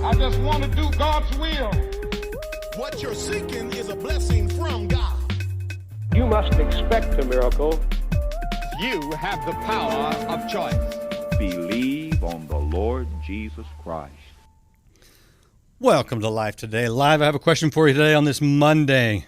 I just want to do God's will. What you're seeking is a blessing from God. You must expect a miracle. You have the power of choice. Believe on the Lord Jesus Christ. Welcome to Life Today Live. I have a question for you today on this Monday.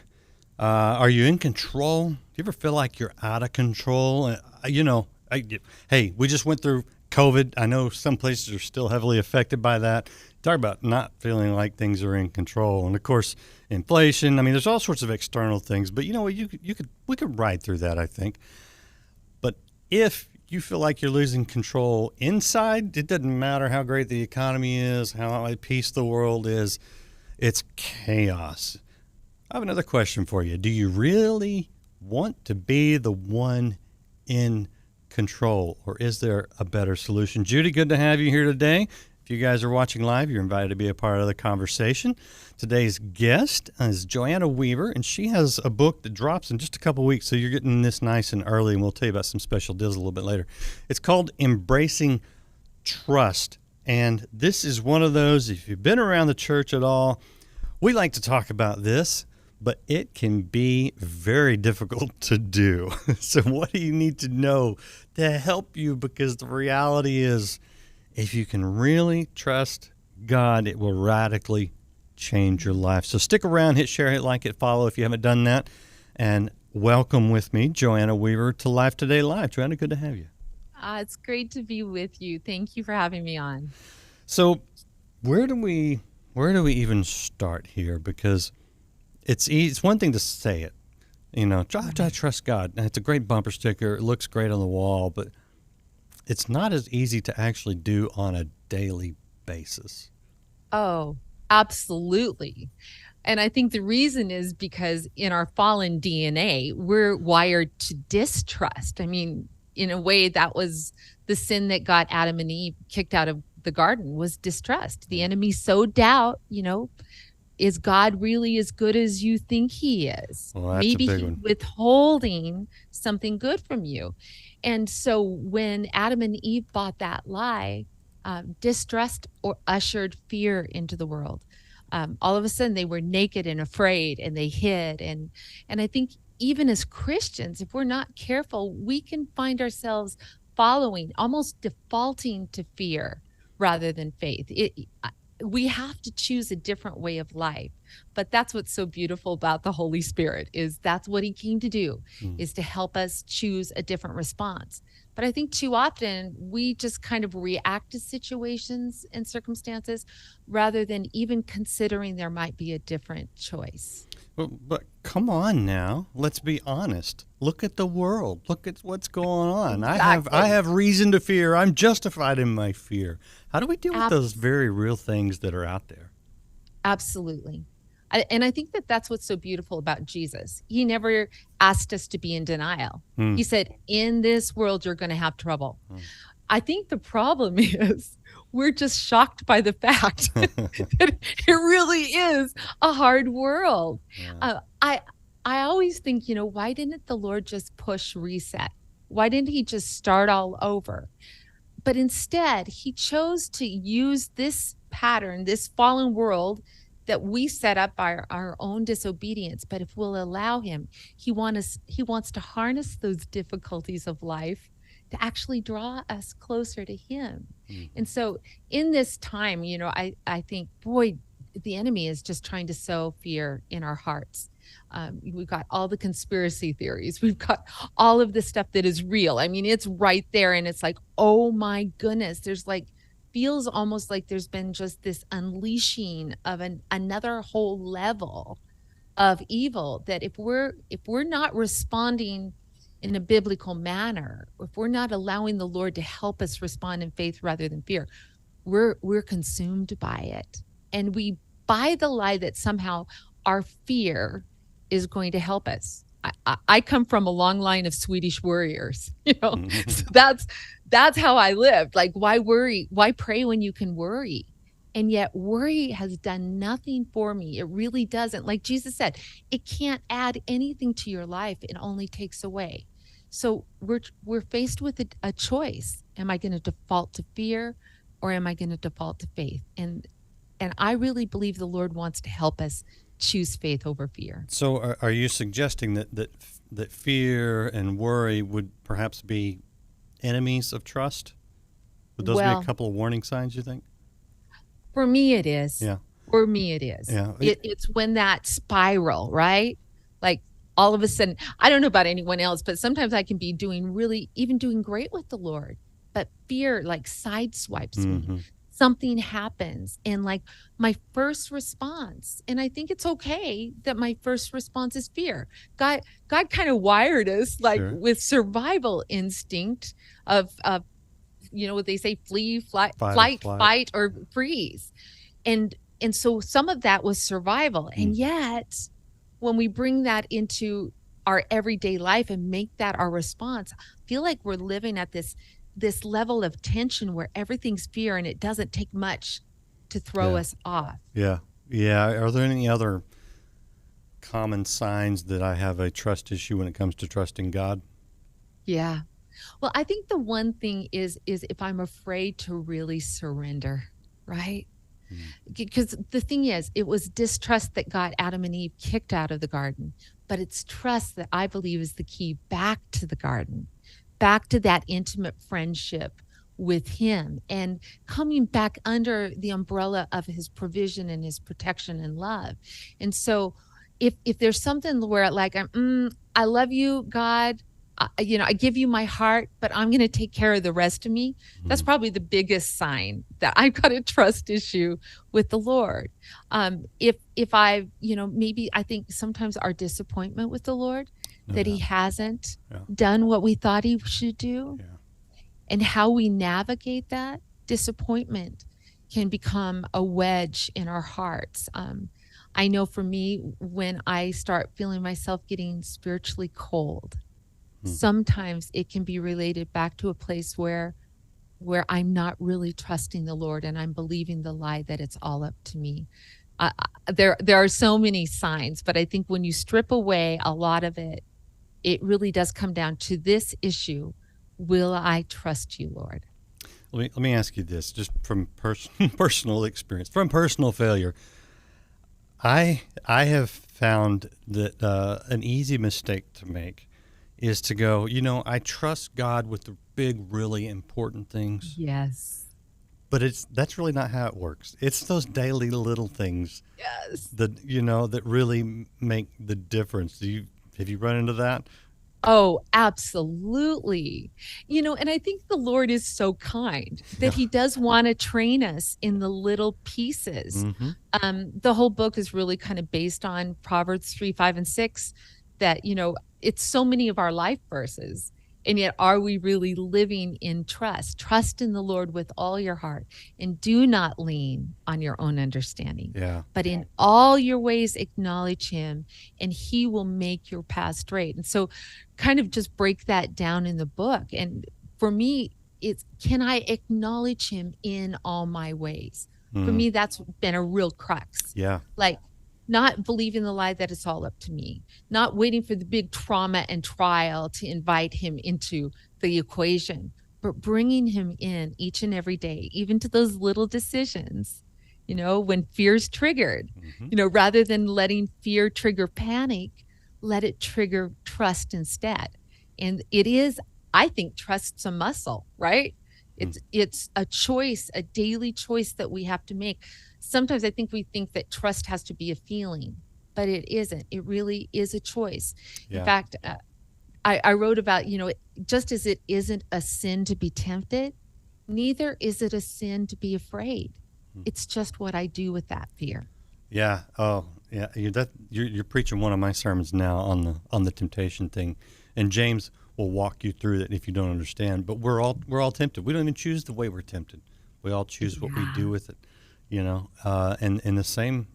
Are you in control? Do you ever feel like you're out of control? Hey, we just went through COVID. I know some places are still heavily affected by that. Talk about not feeling like things are in control. And of course, inflation. I mean, there's all sorts of external things, but you know what? We could ride through that, I think. But if you feel like you're losing control inside, it doesn't matter how great the economy is, how at peace the world is, it's chaos. I have another question for you. Do you really want to be the one in control, or is there a better solution? Judy, good to have you here today. If you guys are watching live, you're invited to be a part of the conversation. Today's guest is Joanna Weaver, and she has a book that drops in just a couple weeks, so you're getting this nice and early, and we'll tell you about some special deals a little bit later. It's called Embracing Trust, and this is one of those, if you've been around the church at all, we like to talk about this, but it can be very difficult to do. So what do you need to know to help you? Because the reality is, if you can really trust God, it will radically change your life. So stick around, hit share, hit like, hit follow if you haven't done that. And welcome with me, Joanna Weaver, to Life Today Live. Joanna, good to have you. It's great to be with you. Thank you for having me on. So where do we even start here? Because it's one thing to say it. You know, I trust God. And it's a great bumper sticker. It looks great on the wall, but it's not as easy to actually do on a daily basis. Oh, absolutely. And I think the reason is because in our fallen DNA, we're wired to distrust. I mean, in a way, that was the sin that got Adam and Eve kicked out of the garden, was distrust. The enemy sowed doubt, is God really as good as you think he is? Well, that's Maybe a big he's one. withholding something good from you. And so when Adam and Eve bought that lie, distrust or ushered fear into the world. All of a sudden they were naked and afraid, and they hid. And I think even as Christians, if we're not careful, we can find ourselves following, almost defaulting to fear rather than faith. We have to choose a different way of life. But that's what's so beautiful about the Holy Spirit, is that's what he came to do, is to help us choose a different response. But I think too often we just kind of react to situations and circumstances rather than even considering there might be a different choice. Well, but come on now. Let's be honest. Look at the world. Look at what's going on. Exactly. I have reason to fear. I'm justified in my fear. How do we deal with those very real things that are out there? Absolutely. And I think that that's what's so beautiful about Jesus. He never asked us to be in denial. He said, in this world, you're going to have trouble. I think the problem is we're just shocked by the fact that it really is a hard world. Yeah. I always think, why didn't the Lord just push reset? Why didn't he just start all over? But instead, he chose to use this pattern, this fallen world that we set up by our own disobedience. But if we'll allow him, he wants to harness those difficulties of life to actually draw us closer to him. And so in this time, I think, boy, the enemy is just trying to sow fear in our hearts. We've got all the conspiracy theories. We've got all of the stuff that is real. I mean, it's right there. And it's like, oh my goodness, there's feels almost like there's been just this unleashing of another whole level of evil, that if we're not responding in a biblical manner, if we're not allowing the Lord to help us respond in faith rather than fear, we're consumed by it. And we buy the lie that somehow our fear is going to help us. I come from a long line of Swedish warriors, so that's how I lived. Like, why worry? Why pray when you can worry? And yet worry has done nothing for me. It really doesn't. Like Jesus said, it can't add anything to your life. It only takes away. So we're faced with a choice. Am I going to default to fear, or am I going to default to faith? And And I really believe the Lord wants to help us choose faith over fear. So are you suggesting that fear and worry would perhaps be enemies of trust? Would those be a couple of warning signs, you think? For me, it is. Yeah. For me, it is. Yeah. It's when that spiral, right? Like all of a sudden, I don't know about anyone else, but sometimes I can be doing great with the Lord, but fear like sideswipes me. Something happens, and like my first response, and I think it's okay that my first response is fear. God kind of wired us like with survival instinct of what they say, flee, fight, or freeze. And so some of that was survival. And yet when we bring that into our everyday life and make that our response, I feel like we're living at this level of tension where everything's fear and it doesn't take much to throw us off. Yeah. Are there any other common signs that I have a trust issue when it comes to trusting God? Yeah. Well, I think the one thing is if I'm afraid to really surrender, right? Because the thing is, it was distrust that got Adam and Eve kicked out of the garden, but it's trust that I believe is the key back to the garden, back to that intimate friendship with him, and coming back under the umbrella of his provision and his protection and love. And so if there's something where like, I love you, God, I give you my heart, but I'm going to take care of the rest of me. That's probably the biggest sign that I've got a trust issue with the Lord. If I, maybe I think sometimes our disappointment with the Lord, that he hasn't done what we thought he should do, and how we navigate that disappointment can become a wedge in our hearts. I know for me, when I start feeling myself getting spiritually cold, sometimes it can be related back to a place where I'm not really trusting the Lord and I'm believing the lie that it's all up to me. There are so many signs, but I think when you strip away a lot of it, it really does come down to this issue: will I trust you, Lord? Let me ask you this, just from personal experience, from personal failure. I have found that an easy mistake to make is to go, I trust God with the big, really important things. Yes. But that's really not how it works. It's those daily little things that really make the difference. Have you run into that? Oh, absolutely. And I think the Lord is so kind that he does want to train us in the little pieces. The whole book is really kind of based on Proverbs 3, 5, and 6, that, it's so many of our life verses. And yet, are we really living in trust? Trust in the Lord with all your heart, and do not lean on your own understanding. But in all your ways, acknowledge him, and he will make your path straight. And so kind of just break that down in the book. And for me, it's, can I acknowledge him in all my ways? For me, that's been a real crux. Like, not believing the lie that it's all up to me, not waiting for the big trauma and trial to invite him into the equation, but bringing him in each and every day, even to those little decisions, when fear's triggered, rather than letting fear trigger panic, let it trigger trust instead. And it is, I think, trust's a muscle, right? It's a choice, a daily choice that we have to make. Sometimes I think we think that trust has to be a feeling, but it isn't. It really is a choice. In fact, I wrote about, just as it isn't a sin to be tempted, neither is it a sin to be afraid. It's just what I do with that fear. Yeah. Oh, yeah. You're preaching one of my sermons now on the temptation thing, and James will walk you through that if you don't understand. But we're all tempted. We don't even choose the way we're tempted. We all choose what we do with it. And in the same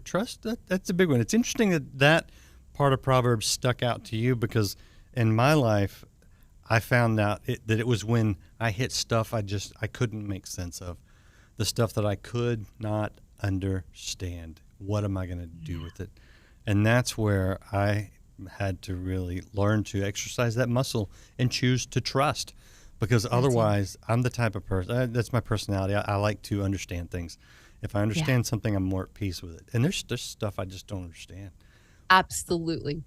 trust, that's a big one. It's interesting that part of Proverbs stuck out to you, because in my life, I found out that it was when I hit stuff I couldn't make sense of, the stuff that I could not understand. What am I going to do with it? And that's where I had to really learn to exercise that muscle and choose to trust, because otherwise I'm the type of person, that's my personality. I like to understand things. If I understand something, I'm more at peace with it. And there's stuff I just don't understand. Absolutely.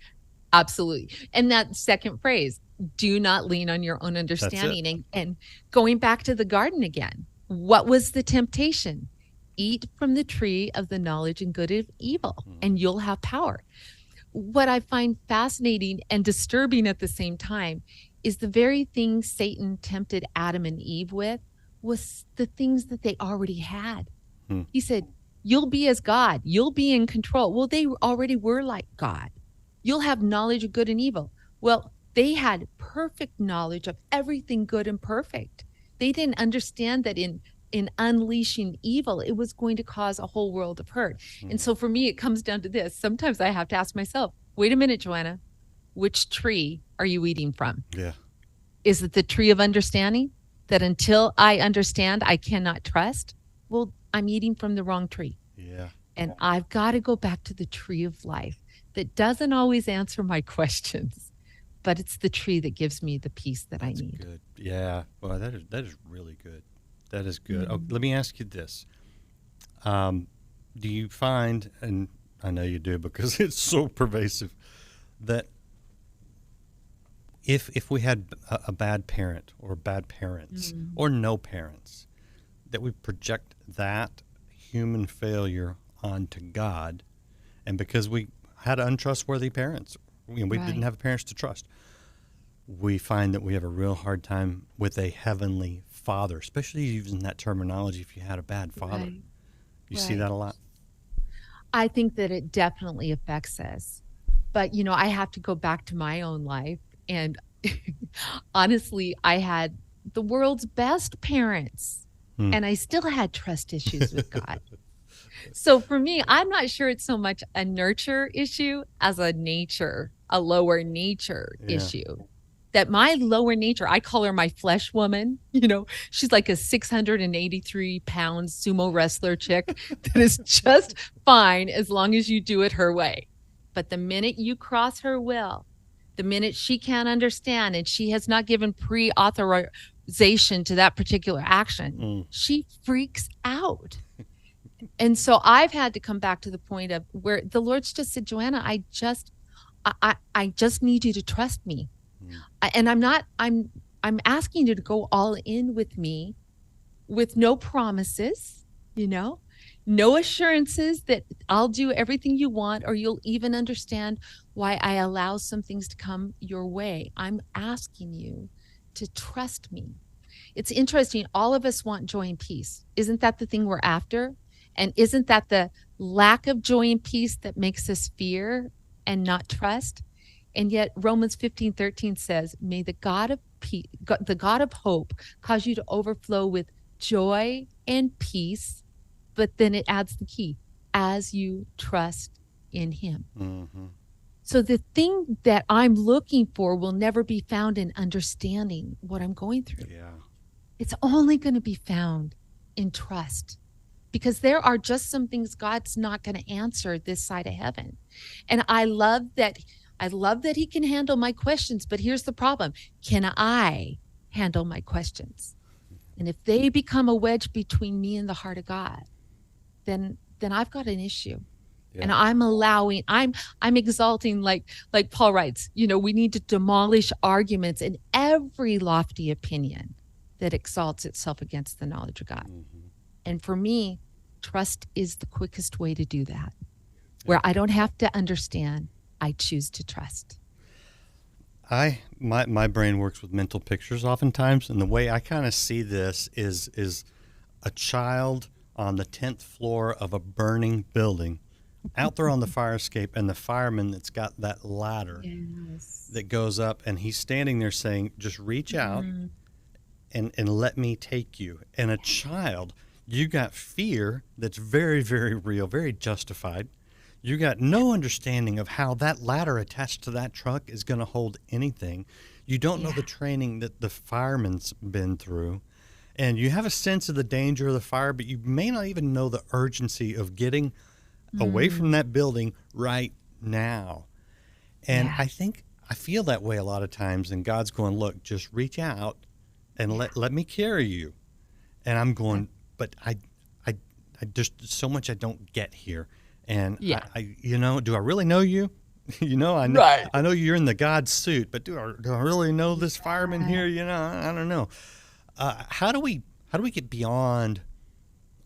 Absolutely. And that second phrase, do not lean on your own understanding. And going back to the garden again, what was the temptation? Eat from the tree of the knowledge and good and evil, and you'll have power. What I find fascinating and disturbing at the same time is the very thing Satan tempted Adam and Eve with was the things that they already had. He said, you'll be as God. You'll be in control. Well, they already were like God. You'll have knowledge of good and evil. Well, they had perfect knowledge of everything good and perfect. They didn't understand that in unleashing evil, it was going to cause a whole world of hurt. And so for me, it comes down to this. Sometimes I have to ask myself, wait a minute, Joanna, which tree are you eating from? Yeah. Is it the tree of understanding that until I understand, I cannot trust? Well, I'm eating from the wrong tree. Yeah. And I've got to go back to the tree of life that doesn't always answer my questions, but it's the tree that gives me the peace that I need. Good. Yeah. Well, that is really good. That is good. Oh, let me ask you this. Do you find, and I know you do because it's so pervasive, that if we had a bad parent or bad parents or no parents, that we project that human failure onto God, and because we had untrustworthy parents, we didn't have parents to trust, we find that we have a real hard time with a heavenly father, especially using that terminology if you had a bad father. Right. You see that a lot? I think that it definitely affects us. But, I have to go back to my own life. And honestly, I had the world's best parents, and I still had trust issues with God. So for me, I'm not sure it's so much a nurture issue as a lower nature issue. That my lower nature, I call her my flesh woman. She's like a 683-pound sumo wrestler chick that is just fine as long as you do it her way. But the minute you cross her will, the minute she can't understand and she has not given pre-authorization to that particular action, she freaks out. And so I've had to come back to the point of where the Lord's just said, Joanna, I just need you to trust me. And I'm asking you to go all in with me with no promises, no assurances that I'll do everything you want or you'll even understand why I allow some things to come your way. I'm asking you to trust me. It's interesting. All of us want joy and peace. Isn't that the thing we're after? And isn't that the lack of joy and peace that makes us fear and not trust? And yet Romans 15:13 says, may the God of peace, the God of hope, cause you to overflow with joy and peace. But then it adds the key, as you trust in him. So the thing that I'm looking for will never be found in understanding what I'm going through. Yeah. It's only going to be found in trust, because there are just some things God's not going to answer this side of heaven. And I love that he can handle my questions, but here's the problem. Can I handle my questions? And if they become a wedge between me and the heart of God, then I've got an issue. Yeah. And I'm exalting, like Paul writes, we need to demolish arguments and every lofty opinion that exalts itself against the knowledge of God. And for me, trust is the quickest way to do that. Where I don't have to understand, I choose to trust. My brain works with mental pictures oftentimes, and the way I kind of see this is a child on the 10th floor of a burning building out there on the fire escape, and the fireman that's got that ladder that goes up, and he's standing there saying, just reach out and let me take you. And a child, you got fear that's very, very real, very justified. You got no understanding of how that ladder attached to that truck is going to hold anything. You don't know the training that the fireman's been through. And you have a sense of the danger of the fire, but you may not even know the urgency of getting away from that building right now. And I feel that way a lot of times, and God's going, look, just reach out and let me carry you. And I'm going, but there's so much I don't get here. And Yeah. Do I really know you? I know you're in the God suit, but do I really know this fireman here? I don't know. How do we get beyond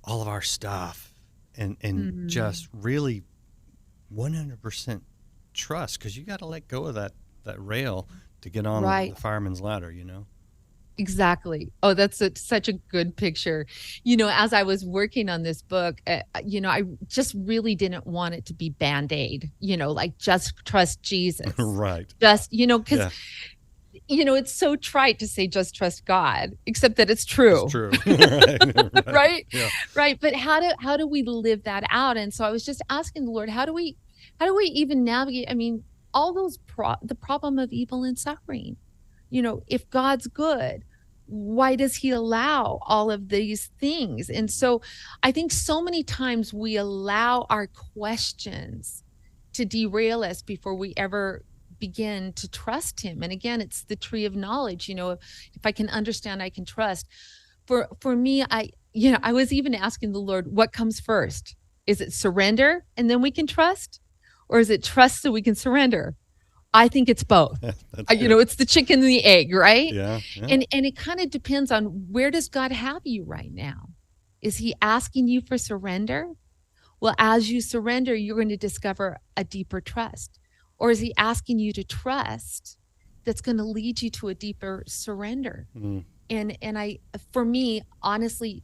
all of our stuff and just really 100% trust? Because you got to let go of that rail to get on the fireman's ladder. Exactly. Oh, that's such a good picture. As I was working on this book, I just really didn't want it to be Band-Aid, like just trust Jesus. Right. Just, because, it's so trite to say just trust God, except that it's true. It's true. Right. Right? Yeah. Right. But how do we live that out? And so I was just asking the Lord, how do we even navigate? I mean, all those the problem of evil and suffering. If God's good, why does he allow all of these things? And so I think so many times we allow our questions to derail us before we ever begin to trust him. And again, it's the tree of knowledge. If I can understand, I can trust. For me, I was even asking the Lord, what comes first? Is it surrender and then we can trust? Or is it trust so we can surrender? I think it's both. It's the chicken and the egg, right? Yeah. And it kind of depends on, where does God have you right now? Is he asking you for surrender? Well, as you surrender, you're going to discover a deeper trust. Or is he asking you to trust that's going to lead you to a deeper surrender? Mm. And for me, honestly,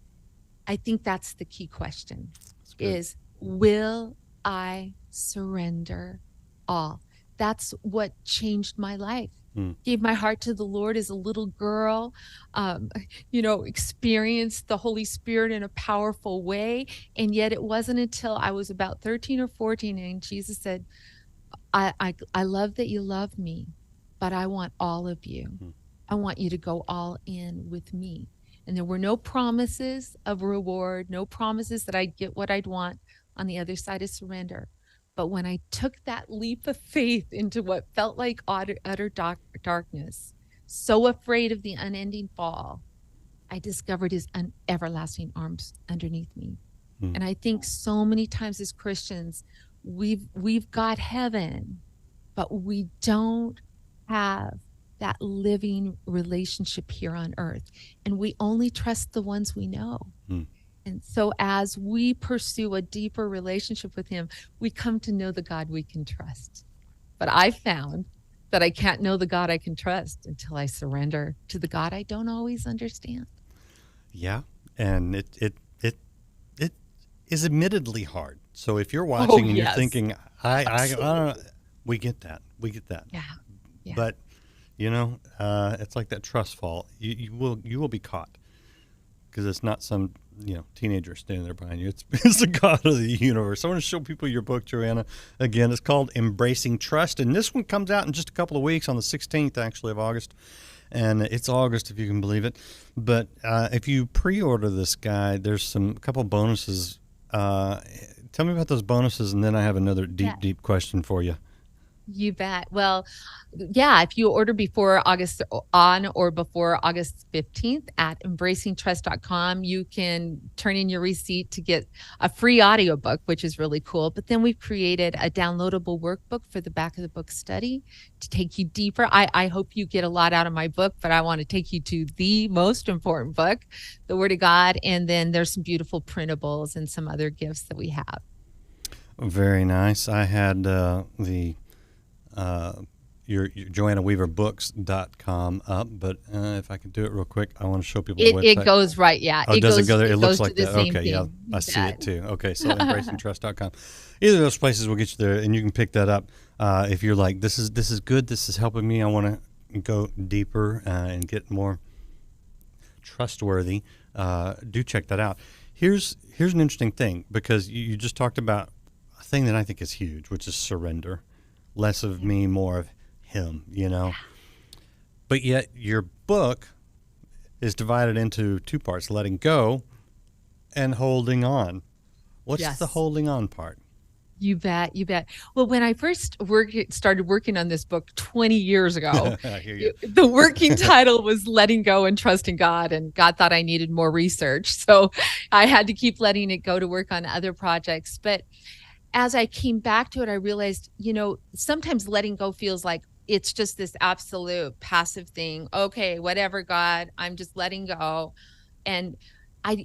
I think that's the key question is, will I surrender all? That's what changed my life. Gave my heart to the Lord as a little girl, experienced the Holy Spirit in a powerful way. And yet it wasn't until I was about 13 or 14 and Jesus said, I love that you love me, but I want all of you. I want you to go all in with me. And there were no promises of reward, no promises that I'd get what I'd want on the other side of surrender. But when I took that leap of faith into what felt like utter darkness, so afraid of the unending fall, I discovered his everlasting arms underneath me. And I think so many times as Christians, we've got heaven, but we don't have that living relationship here on earth. And we only trust the ones we know. And so as we pursue a deeper relationship with him, we come to know the God we can trust. But I found that I can't know the God I can trust until I surrender to the God I don't always understand. Yeah. And it is admittedly hard. So if you're watching and you're thinking, I don't know, we get that. Yeah. But, it's like that trust fall. You will be caught, because it's not some teenager standing there behind you. It's the God of the universe. I want to show people your book, Joanna. Again, it's called Embracing Trust, and this one comes out in just a couple of weeks, on the 16th, actually, of August. And it's August, if you can believe it. But if you pre-order this guide, there's a couple bonuses. Tell me about those bonuses, and then I have another deep question for you. You bet. Well, yeah, if you order before August 15th at embracingtrust.com, you can turn in your receipt to get a free audiobook, which is really cool. But then we've created a downloadable workbook for the back of the book study to take you deeper. I hope you get a lot out of my book, but I want to take you to the most important book, the Word of God. And then there's some beautiful printables and some other gifts that we have. Very nice. I had your JoannaWeaverBooks.com up, but if I can do it real quick, I want to show people the website. It goes right, yeah. Oh, does it go there? It looks like that. Okay, thing. yeah, I see it too. Okay, so embracingtrust.com. Either of those places will get you there, and you can pick that up if you're like, this is good, this is helping me, I want to go deeper and get more trustworthy. Do check that out. Here's an interesting thing, because you just talked about a thing that I think is huge, which is surrender. Less of me, more of him, But yet your book is divided into two parts, letting go and holding on. What's the holding on part? You bet, you bet. Well, when I first started working on this book 20 years ago, I hear you. the working title was Letting Go and Trusting God, and God thought I needed more research. So I had to keep letting it go to work on other projects. But as I came back to it, I realized, sometimes letting go feels like it's just this absolute passive thing. Okay, whatever, God, I'm just letting go. And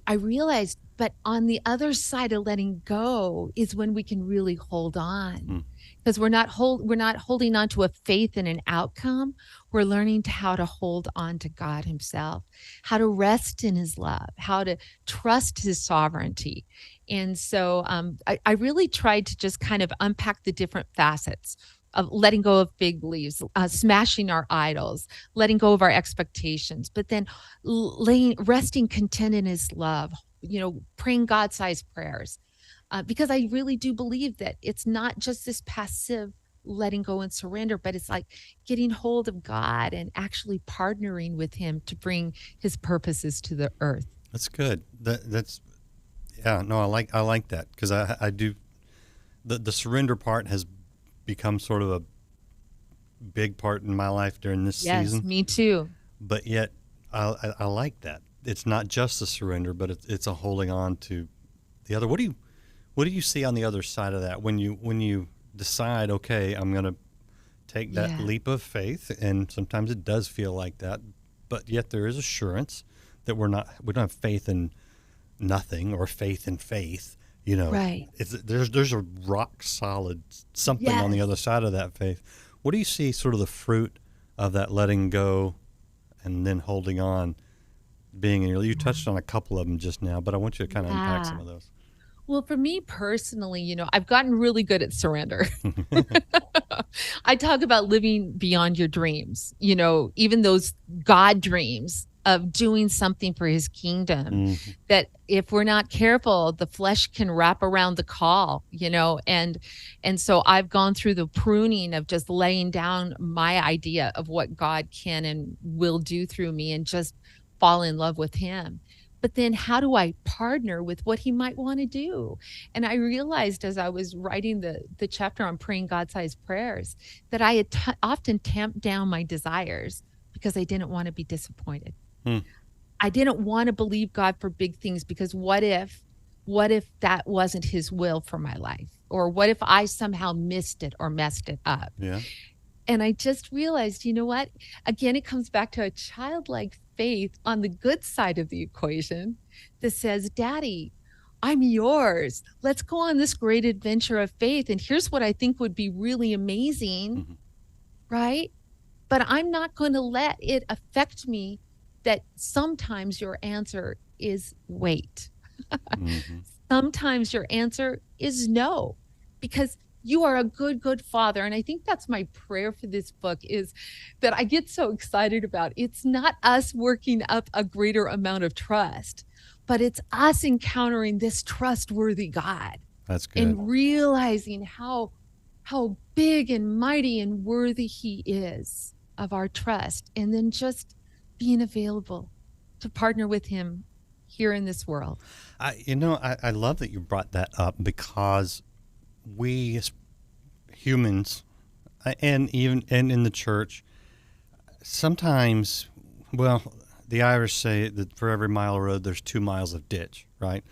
I realized, but on the other side of letting go is when we can really hold on, because we're not holding on to a faith in an outcome. We're learning how to hold on to God himself, how to rest in his love, how to trust his sovereignty. And so I really tried to just kind of unpack the different facets of letting go of big beliefs, smashing our idols, letting go of our expectations, but then resting content in his love, praying God-sized prayers. Because I really do believe that it's not just this passive letting go and surrender, but it's like getting hold of God and actually partnering with him to bring his purposes to the earth. That's good. Yeah, no, I like that, because I do. The surrender part has become sort of a big part in my life during this season. Yes, me too. But yet, I like that. It's not just the surrender, but it's a holding on to the other. What do you see on the other side of that when you decide, okay, I'm going to take that leap of faith, and sometimes it does feel like that, but yet there is assurance that we don't have faith in nothing or faith in faith. Right. There's a rock solid something on the other side of that faith. What do you see sort of the fruit of that letting go and then holding on being in your? You touched on a couple of them just now, but I want you to kind of unpack some of those. Well, for me personally, I've gotten really good at surrender. I talk about living beyond your dreams, even those God dreams of doing something for his kingdom, that if we're not careful, the flesh can wrap around the call, and so I've gone through the pruning of just laying down my idea of what God can and will do through me and just fall in love with him. But then how do I partner with what he might want to do? And I realized as I was writing the chapter on praying God-sized prayers that I had often tamped down my desires because I didn't want to be disappointed. I didn't want to believe God for big things, because what if that wasn't his will for my life? Or what if I somehow missed it or messed it up? Yeah. And I just realized, what? Again, it comes back to a childlike faith on the good side of the equation that says, Daddy, I'm yours. Let's go on this great adventure of faith. And here's what I think would be really amazing, right? But I'm not going to let it affect me that sometimes your answer is wait. Sometimes your answer is no, because you are a good father. And I think that's my prayer for this book, is that I get so excited about. It's not us working up a greater amount of trust, but it's us encountering this trustworthy God. That's good. And realizing how big and mighty and worthy he is of our trust. And then just being available to partner with him here in this world. I love that you brought that up, because we as humans, and in the church, sometimes, well, the Irish say that for every mile of road, there's 2 miles of ditch, right?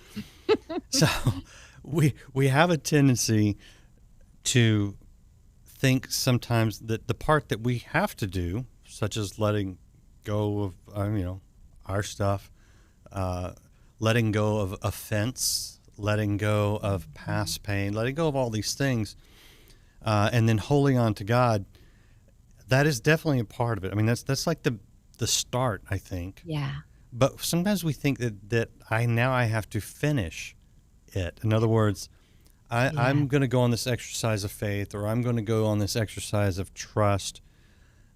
So we have a tendency to think sometimes that the part that we have to do, such as letting go of our stuff, letting go of offense, letting go of past pain, letting go of all these things, and then holding on to God, that is definitely a part of it. I mean, that's like the start, I think. Yeah. But sometimes we think that I have to finish it. In other words, I'm going to go on this exercise of faith, or I'm going to go on this exercise of trust,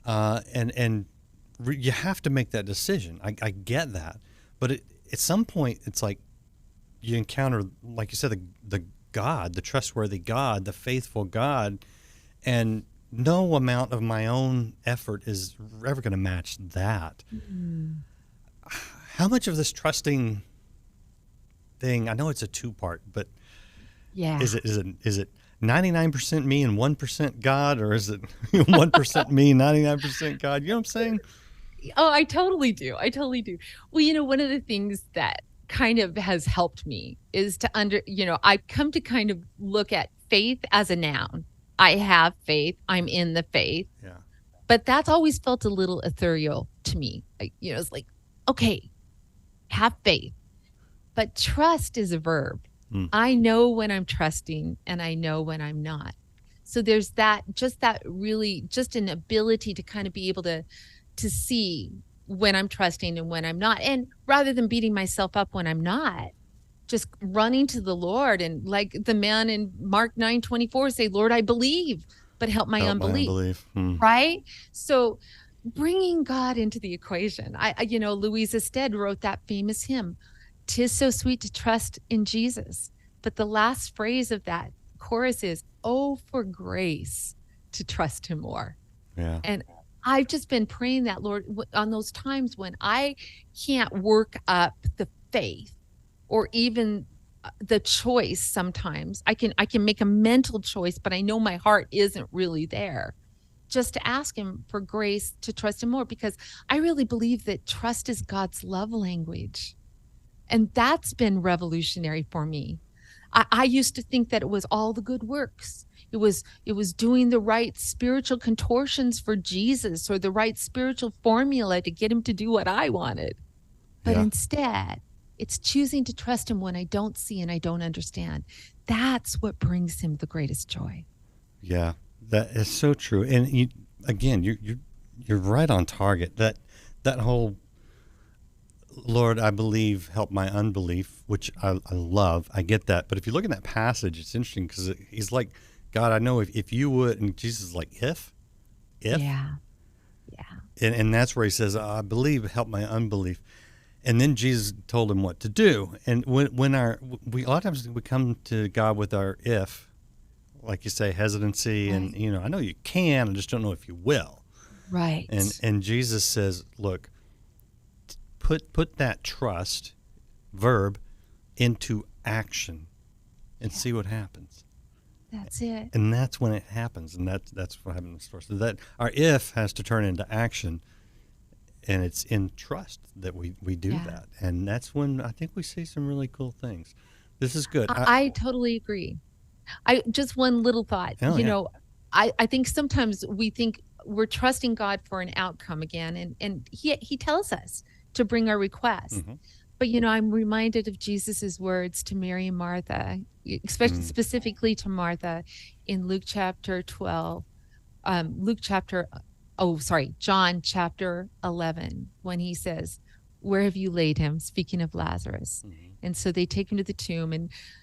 and you have to make that decision. I get that, but at some point, it's like you encounter, like you said, the God, the trustworthy God, the faithful God, and no amount of my own effort is ever going to match that. How much of this trusting thing? I know it's a 2-part, but is it 99% me and 1% God, or is it 1% me, 99% God? You know what I'm saying? Oh, I totally do. I totally do. Well, one of the things that kind of has helped me is to I've come to kind of look at faith as a noun. I have faith. I'm in the faith. Yeah. But that's always felt a little ethereal to me. It's like, okay, have faith. But trust is a verb. I know when I'm trusting and I know when I'm not. So there's that really just an ability to kind of be able to see when I'm trusting and when I'm not. And rather than beating myself up when I'm not, just running to the Lord, and like the man in Mark 9:24 say, Lord, I believe, but help my unbelief. Right? So bringing God into the equation. Louisa Stead wrote that famous hymn, "'Tis so sweet to trust in Jesus." But the last phrase of that chorus is, "Oh, for grace to trust him more." Yeah. And I've just been praying that, Lord, on those times when I can't work up the faith or even the choice. Sometimes I can make a mental choice, but I know my heart isn't really there. Just to ask him for grace to trust him more, because I really believe that trust is God's love language. And that's been revolutionary for me. I used to think that it was all the good works. It was doing the right spiritual contortions for Jesus, or the right spiritual formula to get him to do what I wanted. But instead, it's choosing to trust him when I don't see and I don't understand. That's what brings him the greatest joy. Yeah, that is so true. And you're right on target. That whole, Lord, I believe, help my unbelief, which I love. I get that. But if you look at that passage, it's interesting because he's like, God, I know if you would, and Jesus is like, if. Yeah. And that's where he says, I believe, help my unbelief. And then Jesus told him what to do. And when a lot of times we come to God with our if, like you say, hesitancy, right. And I know you can, I just don't know if you will. Right. And Jesus says, look, put that trust verb into action and see what happens. That's it. And that's when it happens, and that's what happened in the story. So that our if has to turn into action. And it's in trust that we do that. And that's when I think we see some really cool things. This is good. I totally agree. Just one little thought. I think sometimes we think we're trusting God for an outcome again. And he tells us to bring our requests. Mm-hmm. But, I'm reminded of Jesus's words to Mary and Martha, especially specifically to Martha in John chapter 11, when he says, where have you laid him? Speaking of Lazarus. Mm-hmm. And so they take him to the tomb,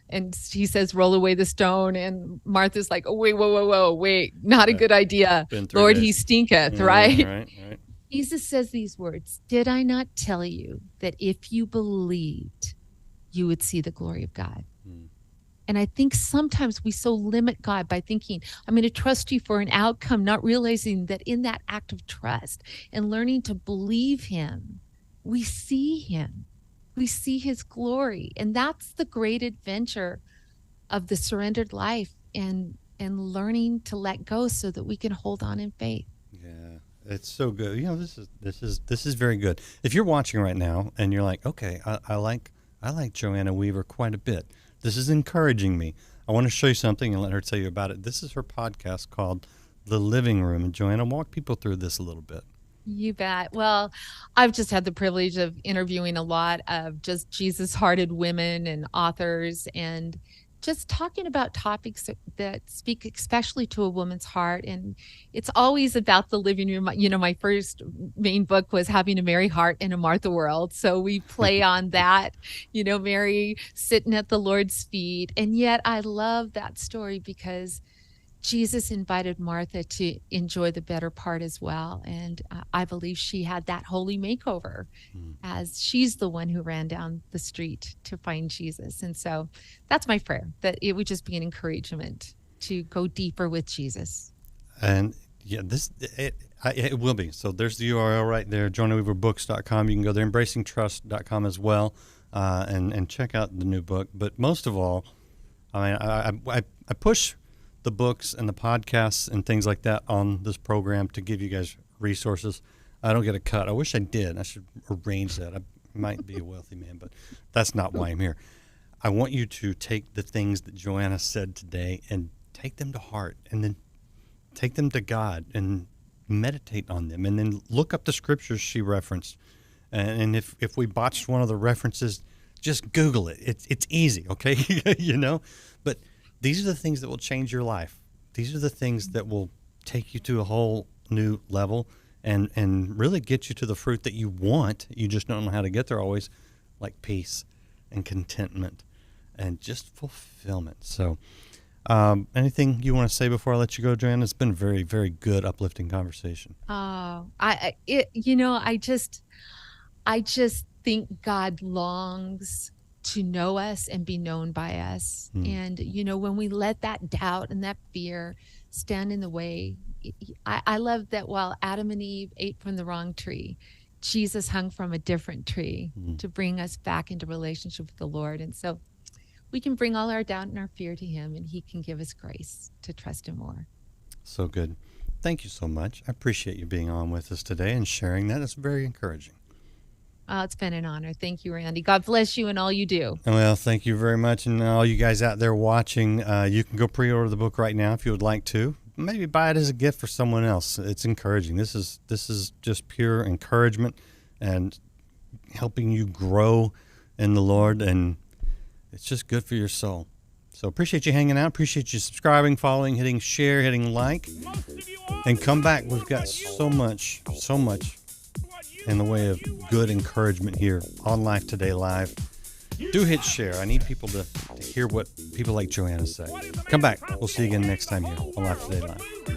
and he says, roll away the stone. And Martha's like, oh, wait, not a good idea. Lord, he stinketh, right? Right. Jesus says these words, did I not tell you that if you believed, you would see the glory of God? Mm. And I think sometimes we so limit God by thinking, I'm going to trust you for an outcome, not realizing that in that act of trust and learning to believe him, we see him. We see his glory. And that's the great adventure of the surrendered life and learning to let go so that we can hold on in faith. Yeah, it's so good. This is very good. If you're watching right now and you're like, okay, I like Joanna Weaver quite a bit. This is encouraging me. I want to show you something and let her tell you about it. This is her podcast called The Living Room. And Joanna, walk people through this a little bit. You bet. Well, I've just had the privilege of interviewing a lot of just Jesus-hearted women and authors, and just talking about topics that speak especially to a woman's heart. And it's always about the living room. My first main book was Having a Mary Heart in a Martha World. So we play on that, Mary sitting at the Lord's feet. And yet I love that story because Jesus invited Martha to enjoy the better part as well. And I believe she had that holy makeover as she's the one who ran down the street to find Jesus. And so that's my prayer, that it would just be an encouragement to go deeper with Jesus. And it will be. So there's the URL right there, joannaweaverbooks.com. You can go there, embracingtrust.com as well, and check out the new book. But most of all, I push the books and the podcasts and things like that on this program to give you guys resources. I don't get a cut. I wish I did. I should arrange that. I might be a wealthy man, but that's not why I'm here. I want you to take the things that Joanna said today and take them to heart, and then take them to God and meditate on them, and then look up the scriptures she referenced. And if we botched one of the references, just Google it. It's easy, okay? But these are the things that will change your life. These are the things that will take you to a whole new level and really get you to the fruit that you want. You just don't know how to get there always, like peace and contentment and just fulfillment. So anything you want to say before I let you go, Joanna? It's been a very, very good, uplifting conversation. Oh, I just think God longs to know us and be known by us. And, when we let that doubt and that fear stand in the way, I love that while Adam and Eve ate from the wrong tree, Jesus hung from a different tree to bring us back into relationship with the Lord. And so we can bring all our doubt and our fear to him, and he can give us grace to trust him more. So good. Thank you so much. I appreciate you being on with us today and sharing that. It's very encouraging. It's been an honor. Thank you, Randy. God bless you and all you do. Well, thank you very much. And all you guys out there watching, you can go pre-order the book right now if you would like to. Maybe buy it as a gift for someone else. It's encouraging. This is just pure encouragement and helping you grow in the Lord, and it's just good for your soul. So appreciate you hanging out. Appreciate you subscribing, following, hitting share, hitting like, and come back. We've got so much in the way of good encouragement here on Life Today Live. Do hit share. I need people to hear what people like Joanna say. Come back. We'll see you again next time here on Life Today Live.